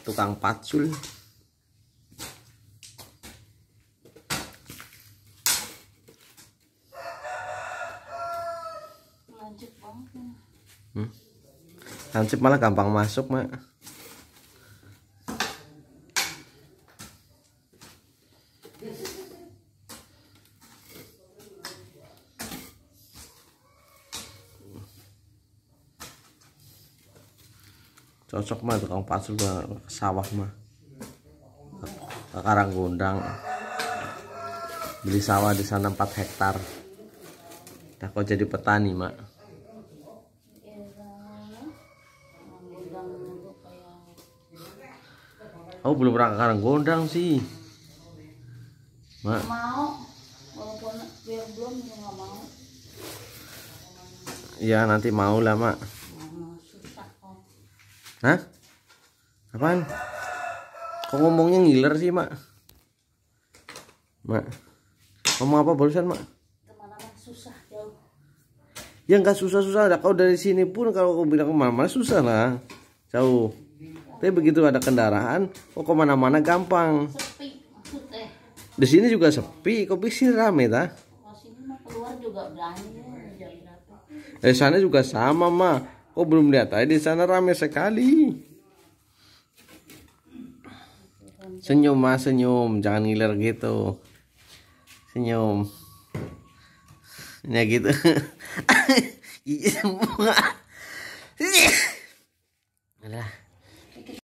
tukang patsul. Lancip banget. Lancip malah gampang masuk, Mak. Cocok mah tukang patsul ke sawah mah, ke Karanggondang. Beli sawah di sana 4 hektar. Dah kok jadi petani, Mak. Aku belum pernah ke Karanggondang sih, Mak. Mau, walaupun biar belum juga nggak mau. Iya nanti mau lah, Mak. Susah kok. Hah? Apaan? Kok ngomongnya ngiler sih, Mak? Mak, ngomong apa barusan, Mak? Kemana-mana susah jauh. Ya nggak susah-susah. Ada kau dari sini pun kalau kau bilang kemana-mana susah lah, jauh. Tapi begitu ada kendaraan, kok kemana-mana gampang. Sepi maksudnya. Di sini juga sepi, kok sini rame ta? Kalau sini mah keluar juga berani jam berapa. Di sana juga sama, mah. Kok belum lihat aja di sana rame sekali. Senyum, Mas, senyum, jangan ngiler gitu. Senyum. Ya gitu. Iya semua.